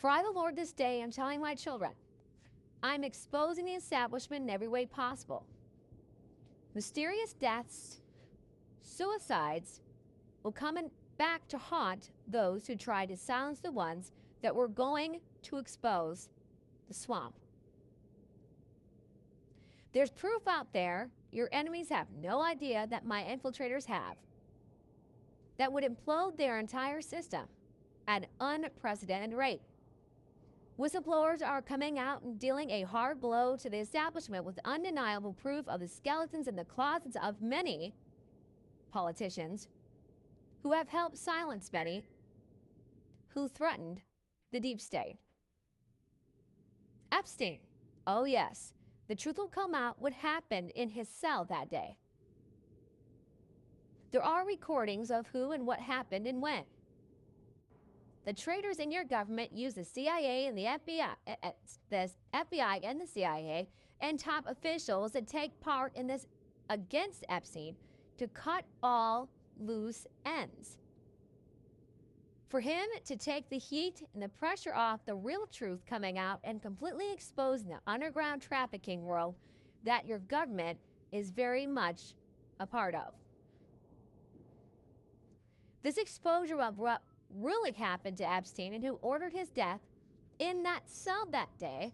For I, the Lord, this day am telling my children, I'm exposing the establishment in every way possible. Mysterious deaths, suicides will come back to haunt those who tried to silence the ones that were going to expose the swamp. There's proof out there your enemies have no idea that my infiltrators have that would implode their entire system at an unprecedented rate. Whistleblowers are coming out and dealing a hard blow to the establishment with undeniable proof of the skeletons in the closets of many politicians who have helped silence many who threatened the deep state. Epstein, oh yes, the truth will come out what happened in his cell that day. There are recordings of who and what happened and when. The traitors in your government use the CIA and the FBI and the CIA and top officials that take part in this against Epstein to cut all loose ends. For him to take the heat and the pressure off the real truth coming out and completely exposing the underground trafficking world that your government is very much a part of. This exposure of what really happened to Epstein and who ordered his death in that cell that day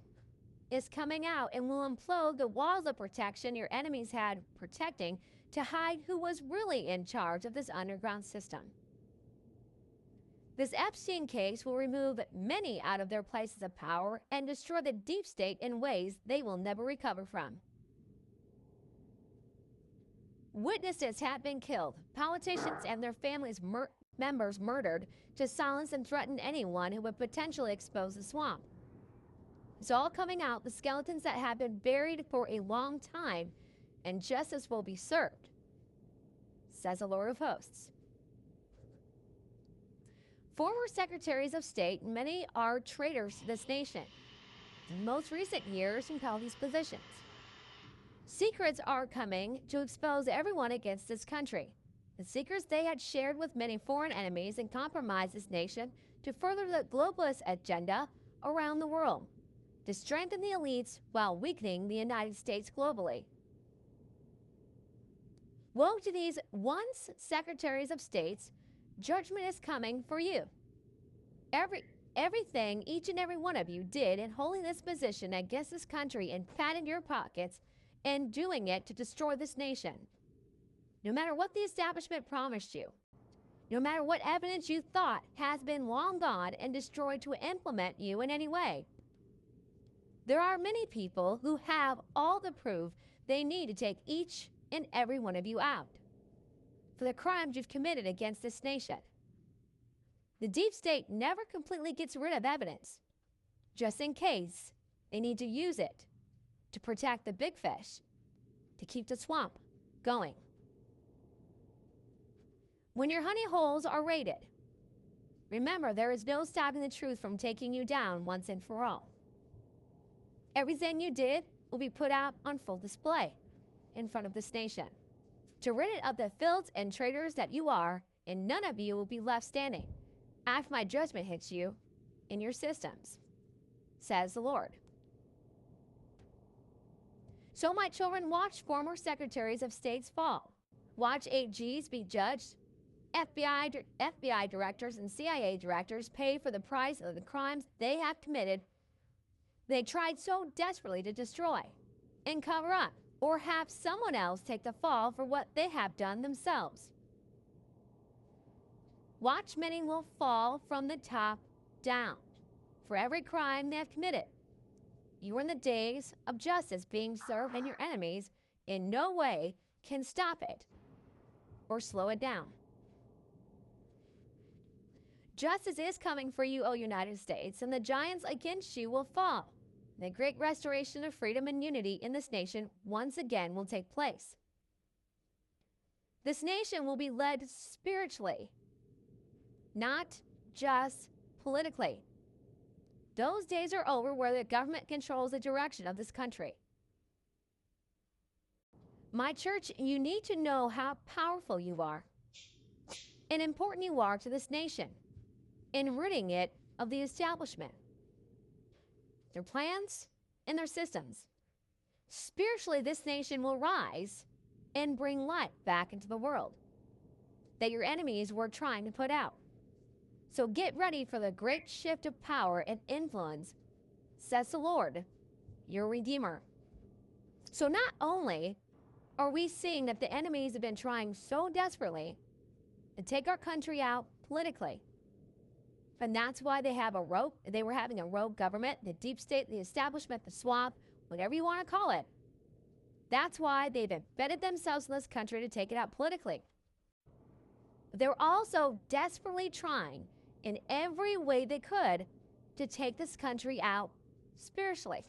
is coming out and will implode the walls of protection your enemies had protecting to hide who was really in charge of this underground system. This Epstein case will remove many out of their places of power and destroy the deep state in ways they will never recover from. Witnesses have been killed, politicians and their families members murdered to silence and threaten anyone who would potentially expose the swamp. It's all coming out, the skeletons that have been buried for a long time, and justice will be served, says the Lord of Hosts. Former secretaries of state, many are traitors to this nation. In most recent years, who held these positions. Secrets are coming to expose everyone against this country. The secrets they had shared with many foreign enemies and compromised this nation to further the globalist agenda around the world, to strengthen the elites while weakening the United States globally. Woe to these once secretaries of states, judgment is coming for you. Everything each and every one of you did in holding this position against this country and patting your pockets and doing it to destroy this nation. No matter what the establishment promised you, no matter what evidence you thought has been long gone and destroyed to implement you in any way. There are many people who have all the proof they need to take each and every one of you out for the crimes you've committed against this nation. The deep state never completely gets rid of evidence, just in case they need to use it to protect the big fish, to keep the swamp going. When your honey holes are raided, remember there is no stopping the truth from taking you down once and for all. Everything you did will be put out on full display in front of this nation to rid it of the filth and traitors that you are, and none of you will be left standing after my judgment hits you in your systems, says the Lord. So my children, watch former secretaries of states fall. Watch AGs be judged. FBI directors and CIA directors pay for the price of the crimes they have committed. They tried so desperately to destroy and cover up, or have someone else take the fall for what they have done themselves. Watch many will fall from the top down for every crime they have committed. You are in the days of justice being served, and your enemies in no way can stop it or slow it down. Justice is coming for you, O United States, and the giants against you will fall. The great restoration of freedom and unity in this nation once again will take place. This nation will be led spiritually, not just politically. Those days are over where the government controls the direction of this country. My church, you need to know how powerful you are and important you are to this nation in ridding it of the establishment their plans, and their systems. Spiritually, this nation will rise and bring light back into the world that your enemies were trying to put out. So get ready for the great shift of power and influence, says the Lord, your Redeemer. So not only are we seeing that the enemies have been trying so desperately to take our country out politically, and that's why they were having a rogue government, the deep state, the establishment, the swamp, whatever you want to call it. That's why they've embedded themselves in this country to take it out politically. They're also desperately trying in every way they could to take this country out spiritually.